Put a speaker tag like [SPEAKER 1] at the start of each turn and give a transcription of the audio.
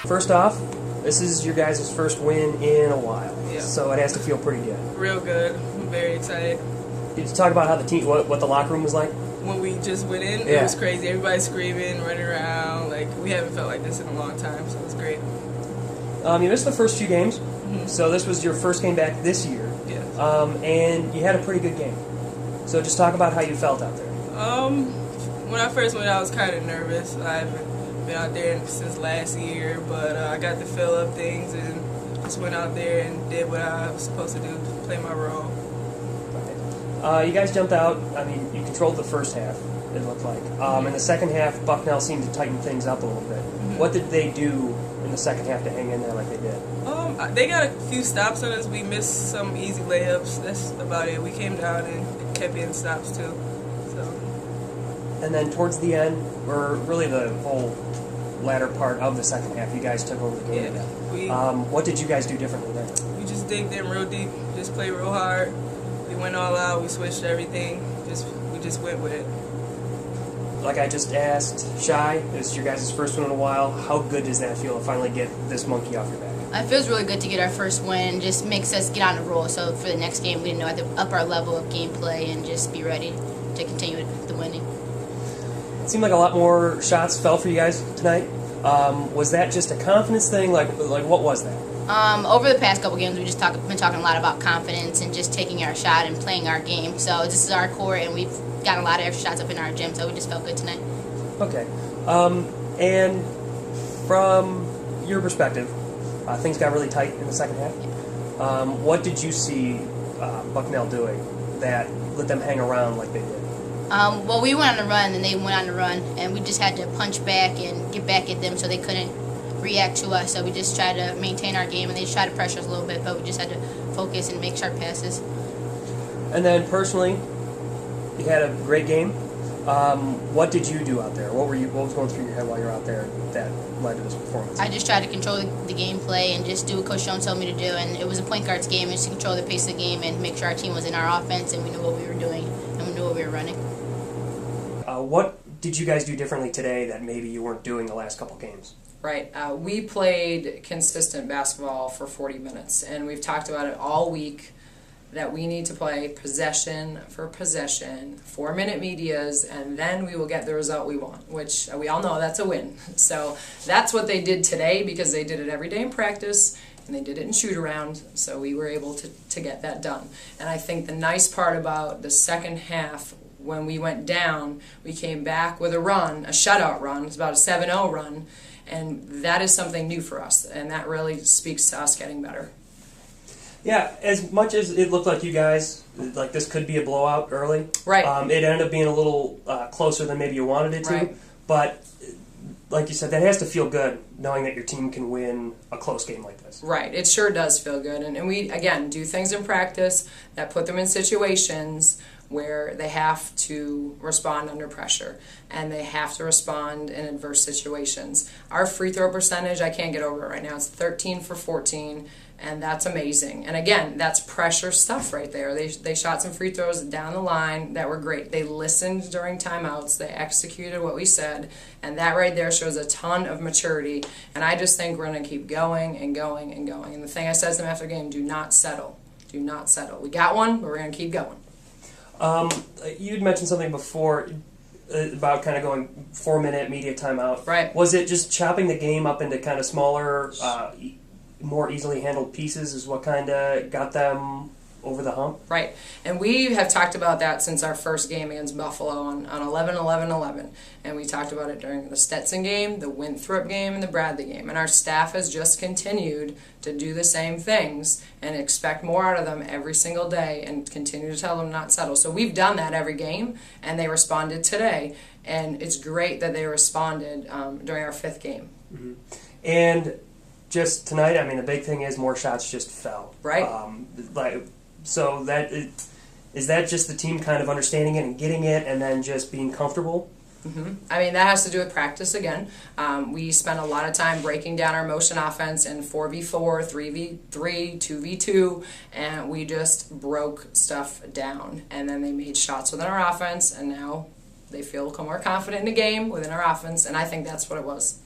[SPEAKER 1] First off, this is your guys' first win in a while,
[SPEAKER 2] Yeah.
[SPEAKER 1] so it has to feel pretty good.
[SPEAKER 2] Real good. I'm very excited.
[SPEAKER 1] Did you talk about how the team, what the locker room was like?
[SPEAKER 2] When we just went in,
[SPEAKER 1] Yeah.
[SPEAKER 2] it was crazy. Everybody screaming, running around. Like, we haven't felt like this in a long time, so it was great.
[SPEAKER 1] You missed the first few games, so this was your first game back this year,
[SPEAKER 2] Yes.
[SPEAKER 1] and you had a pretty good game. So just talk about how you felt out there.
[SPEAKER 2] When I first went, I was kind of nervous. I haven't been out there since last year, but I got to fill up things and just went out there and did what I was supposed to do, play my role.
[SPEAKER 1] You guys jumped out. I mean, you controlled the first half, it looked like. In the second half, Bucknell seemed to tighten things up a little bit. What did they do in the second half to hang in there like they did?
[SPEAKER 2] They got a few stops on us. We missed some easy layups. That's about it. We came down and kept getting stops too. So.
[SPEAKER 1] And then towards the end, or really the whole latter part of the second half, you guys took over the game again. What did you guys do differently there?
[SPEAKER 2] We just digged in real deep, just played real hard. We went all out, we switched everything, we just went with it.
[SPEAKER 1] Like I just asked, Shy, this is your guys' first one in a while. How good does that feel to finally get this monkey off your back?
[SPEAKER 3] It feels really good to get our first win. Just makes us get on a roll. So for the next game, we know have to up our level of gameplay and just be ready to continue with the winning.
[SPEAKER 1] It seemed like a lot more shots fell for you guys tonight. Was that just a confidence thing? Like what was that?
[SPEAKER 3] Over the past couple games, we've just been talking a lot about confidence and just taking our shot and playing our game. So this is our court, and we've got a lot of extra shots up in our gym, so we just felt good tonight.
[SPEAKER 1] Okay. And from your perspective, things got really tight in the second half. What did you see Bucknell doing that let them hang around like they did?
[SPEAKER 3] Well, we went on a run, and they went on a run, and we just had to punch back and get back at them so they couldn't react to us. So we just tried to maintain our game, and they just tried to pressure us a little bit, but we just had to focus and make sharp passes.
[SPEAKER 1] And then personally, you had a great game. What did you do out there? What was going through your head while you were out there that led to this performance?
[SPEAKER 3] I just tried to control the gameplay and just do what Coach Jones told me to do. And it was a point guard's game, just to control the pace of the game and make sure our team was in our offense and we knew what we were doing and we knew what we were running.
[SPEAKER 1] What did you guys do differently today that maybe you weren't doing the last couple games?
[SPEAKER 4] Right. We played consistent basketball for 40 minutes, and we've talked about it all week that we need to play possession for possession, 4-minute medias, and then we will get the result we want, which we all know that's a win. So that's what they did today because they did it every day in practice, and they did it in shoot-around, so we were able to get that done. And I think the nice part about the second half, when we went down, we came back with a run, a shutout run. It's about a 7-0 run, and that is something new for us, and that really speaks to us getting better.
[SPEAKER 1] Yeah, as much as it looked like you guys, like this could be a blowout early.
[SPEAKER 4] Right.
[SPEAKER 1] It ended up being a little closer than maybe you wanted it to.
[SPEAKER 4] Right.
[SPEAKER 1] But like you said, that has to feel good, knowing that your team can win a close game like this.
[SPEAKER 4] Right. It sure does feel good. And we, again, do things in practice that put them in situations where they have to respond under pressure and they have to respond in adverse situations. Our free throw percentage, I can't get over it right now. It's 13 for 14, and that's amazing. And again, that's pressure stuff right there. They shot some free throws down the line that were great. They listened during timeouts. They executed what we said, and that right there shows a ton of maturity. And I just think we're going to keep going and going and going. And the thing I said to them after the game, do not settle. Do not settle. We got one, but we're going to keep going.
[SPEAKER 1] You'd mentioned something before about kind of going 4-minute media timeout.
[SPEAKER 4] Right.
[SPEAKER 1] Was it just chopping the game up into kind of smaller, more easily handled pieces is what kind of got them over the hump?
[SPEAKER 4] Right. And we have talked about that since our first game against Buffalo on 11-11-11. And we talked about it during the Stetson game, the Winthrop game, and the Bradley game. And our staff has just continued to do the same things and expect more out of them every single day and continue to tell them not to settle. So we've done that every game, and they responded today. And it's great that they responded during our fifth game.
[SPEAKER 1] Mm-hmm. And just tonight, I mean, the big thing is more shots just fell.
[SPEAKER 4] Right.
[SPEAKER 1] So is that just the team kind of understanding it and getting it and then just being comfortable?
[SPEAKER 4] Mm-hmm. I mean, that has to do with practice again. We spent a lot of time breaking down our motion offense in 4v4, 3v3, 2v2, and we just broke stuff down. And then they made shots within our offense, and now they feel more confident in the game within our offense, and I think that's what it was.